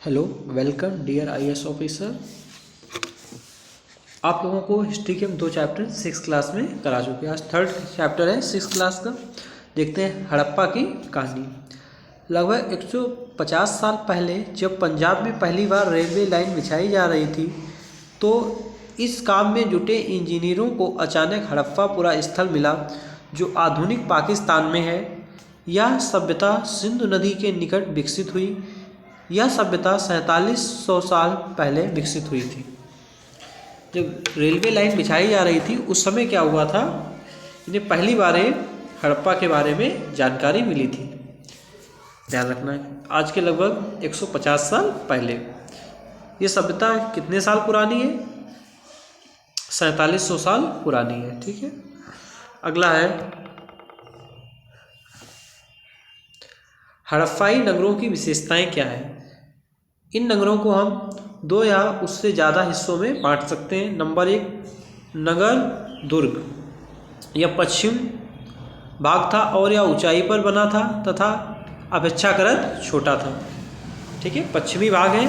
Hello, welcome dear IAS officer. आप लोगों को हिस्ट्री के हम 2 चैप्टर 6 क्लास में करा चुके हैं। आज 3rd चैप्टर है 6 क्लास का। देखते हैं हड़प्पा की कहानी। लगभग 150 साल पहले जब पंजाब में पहली बार रेलवे लाइन बिछाई जा रही थी, तो इस काम में जुटे इंजीनियरों को अचानक हड़प्पा स्थल मिला, जो आधुनिक पाकिस्तान में है। यह सभ्यता सिंधु नदी के निकट विकसित हुई। यह सभ्यता 4700 साल पहले विकसित हुई थी। जब रेलवे लाइन बिछाई जा रही थी उस समय क्या हुआ था, इन्हें पहली बार हड़प्पा के बारे में जानकारी मिली थी। ध्यान रखना है, आज के लगभग 150 साल पहले। ये सभ्यता कितने साल पुरानी है? 4700 साल पुरानी है। ठीक है, अगला है हड़प्पाई नगरों की विशेषताएं क्या है। इन नगरों को हम 2 या उससे ज़्यादा हिस्सों में बांट सकते हैं। नंबर 1, नगर दुर्ग। यह पश्चिम भाग था और यह ऊंचाई पर बना था तथा अपेक्षाकृत छोटा था। ठीक है, पश्चिमी भाग है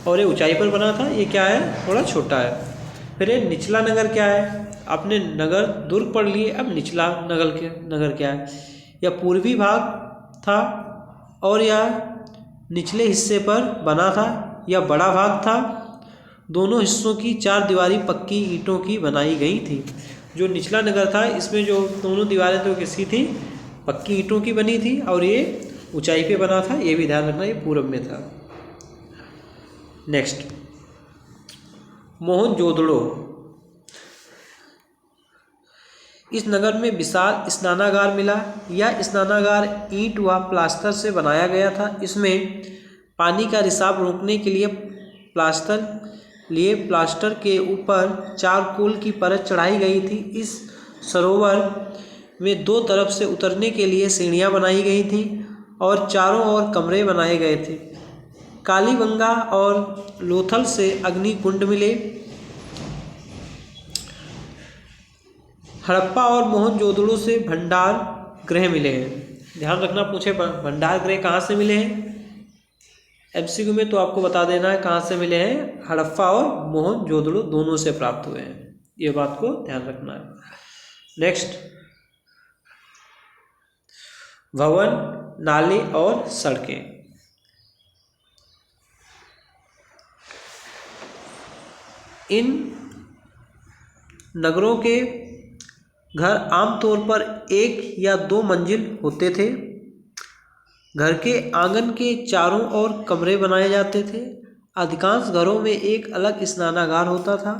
और ये ऊंचाई पर बना था। ये क्या है, थोड़ा छोटा है। फिर ये निचला नगर क्या है? आपने नगर दुर्ग पढ़ लिए, अब निचला नगर क्या है? यह पूर्वी भाग था और यह निचले हिस्से पर बना था। यह बड़ा भाग था। दोनों हिस्सों की 4 दीवारी पक्की ईंटों की बनाई गई थी। जो निचला नगर था, इसमें जो दोनों दीवारें तो किसकी थी? पक्की ईंटों की बनी थी, और ये ऊंचाई पे बना था। ये भी ध्यान रखना, ये पूरब में था। नेक्स्ट, मोहनजोदड़ो। इस नगर में विशाल स्नानागार मिला। यह स्नानागार ईंट व प्लास्टर से बनाया गया था। इसमें पानी का रिसाव रोकने के लिए प्लास्टर के ऊपर चारकोल की परत चढ़ाई गई थी। इस सरोवर में 2 तरफ से उतरने के लिए सीढ़ियां बनाई गई थी और चारों ओर कमरे बनाए गए थे। कालीबंगा और लोथल से अग्नि कुंड मिले। हड़प्पा और मोहनजोदड़ो से भंडार गृह मिले हैं। ध्यान रखना, पूछे भंडार गृह कहाँ से मिले हैं? एमसीक्यू में तो आपको बता देना है कहाँ से मिले हैं। हड़प्पा और मोहनजोदड़ो दोनों से प्राप्त हुए हैं, ये बात को ध्यान रखना है। नेक्स्ट, भवन, नाले और सड़कें। इन नगरों के घर आमतौर पर 1 या 2 मंजिल होते थे। घर के आंगन के चारों ओर कमरे बनाए जाते थे। अधिकांश घरों में एक अलग स्नानागार होता था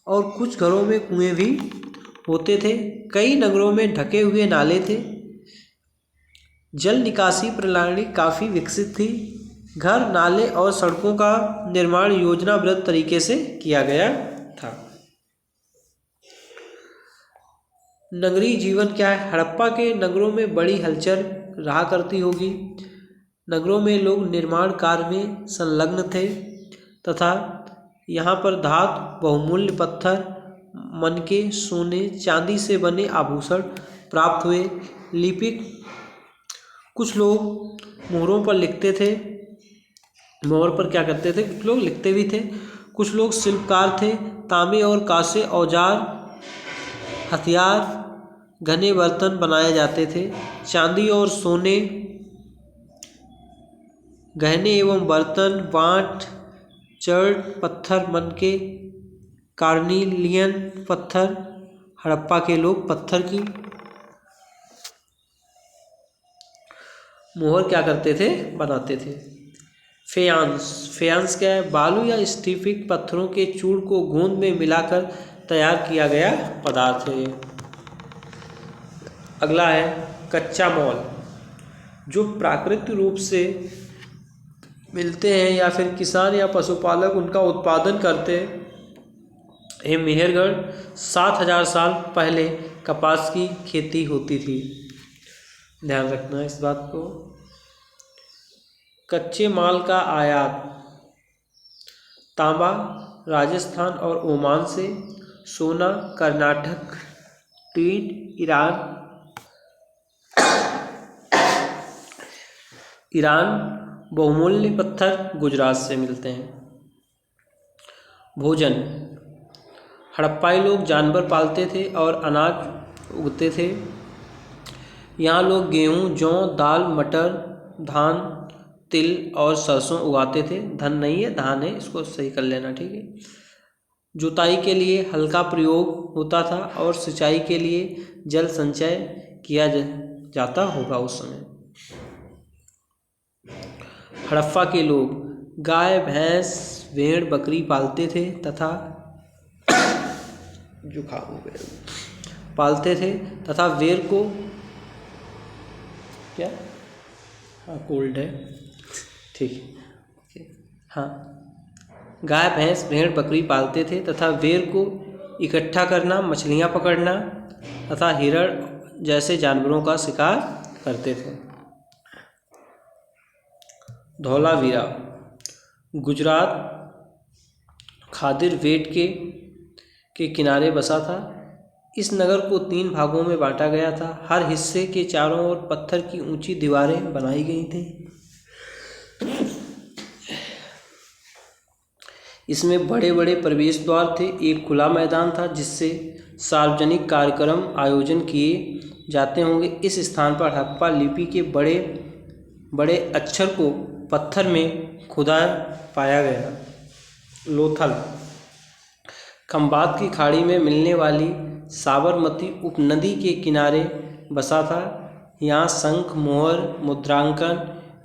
और कुछ घरों में कुएं भी होते थे। कई नगरों में ढके हुए नाले थे। जल निकासी प्रणाली काफ़ी विकसित थी। घर, नाले और सड़कों का निर्माण योजनाबद्ध तरीके से किया गया था। नगरीय जीवन क्या है? हड़प्पा के नगरों में बड़ी हलचल रहा करती होगी। नगरों में लोग निर्माण कार्य में संलग्न थे तथा यहाँ पर धातु, बहुमूल्य पत्थर, मनके, सोने, चांदी से बने आभूषण प्राप्त हुए। लिपिक, कुछ लोग मोहरों पर लिखते थे। मोहर पर क्या करते थे? कुछ लोग लिखते भी थे। कुछ लोग शिल्पकार थे। तांबे और कांसे औजार, हथियार, घने बर्तन बनाए जाते थे। चांदी और सोने, गहने एवं बर्तन, वाट, चर्ड पत्थर, मनके, कार्निलियन पत्थर। हड़प्पा के लोग पत्थर की मोहर क्या करते थे? बनाते थे। फेयांस क्या है? बालू या स्टिफिक पत्थरों के चूर्ण को गोंद में मिलाकर तैयार किया गया पदार्थ है। अगला है कच्चा माल, जो प्राकृतिक रूप से मिलते हैं या फिर किसान या पशुपालक उनका उत्पादन करते हैं। मेहरगढ़ 7000 साल पहले कपास की खेती होती थी। ध्यान रखना इस बात को। कच्चे माल का आयात तांबा राजस्थान और ओमान से, सोना कर्नाटक, टीन ईरान बहुमूल्य पत्थर गुजरात से मिलते हैं। भोजन, हड़प्पाई लोग जानवर पालते थे और अनाज उगते थे। यहाँ लोग गेहूँ, जौ, दाल, मटर, धान, तिल और सरसों उगाते थे। धन नहीं है, धान है, इसको सही कर लेना, ठीक है। जुताई के लिए हल का प्रयोग होता था और सिंचाई के लिए जल संचय किया जाता होगा उस समय। हड़प्पा के लोग गाय, भैंस, भेड़, बकरी पालते थे तथा वेर को क्या, हाँ कोल्ड है, ठीक, हाँ, गाय, भैंस, भेड़, बकरी पालते थे तथा वेर को इकट्ठा करना, मछलियाँ पकड़ना तथा हिरण जैसे जानवरों का शिकार करते थे। धौलावीरा, गुजरात खादिर वेट के किनारे बसा था। इस नगर को 3 भागों में बांटा गया था। हर हिस्से के चारों ओर पत्थर की ऊंची दीवारें बनाई गई थी। इसमें बड़े बड़े प्रवेश द्वार थे। एक खुला मैदान था जिससे सार्वजनिक कार्यक्रम आयोजन किए जाते होंगे। इस स्थान पर हड़प्पा लिपि के बड़े बड़े अक्षर को पत्थर में खुदा पाया गया। लोथल, खंबात की खाड़ी में मिलने वाली साबरमती उपनदी के किनारे बसा था। यहाँ शंख, मोहर, मुद्रांकन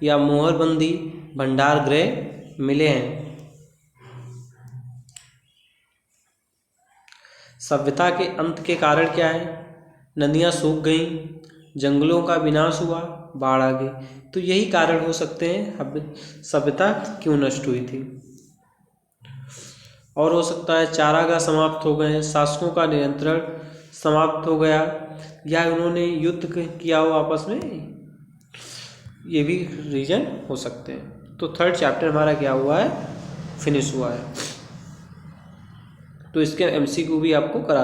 या मोहरबंदी भंडार गृह मिले हैं। सभ्यता के अंत के कारण क्या है? नदियाँ सूख गईं, जंगलों का विनाश हुआ, बाढ़ आ गई। तो यही कारण हो सकते हैं सभ्यता क्यों नष्ट हुई थी। और हो सकता है चारागाह समाप्त हो गए, शासकों का नियंत्रण समाप्त हो गया, या उन्होंने युद्ध किया हो आपस में, ये भी रीजन हो सकते हैं। तो 3rd चैप्टर हमारा क्या हुआ है, फिनिश हुआ है। तो इसके MCQ भी आपको करा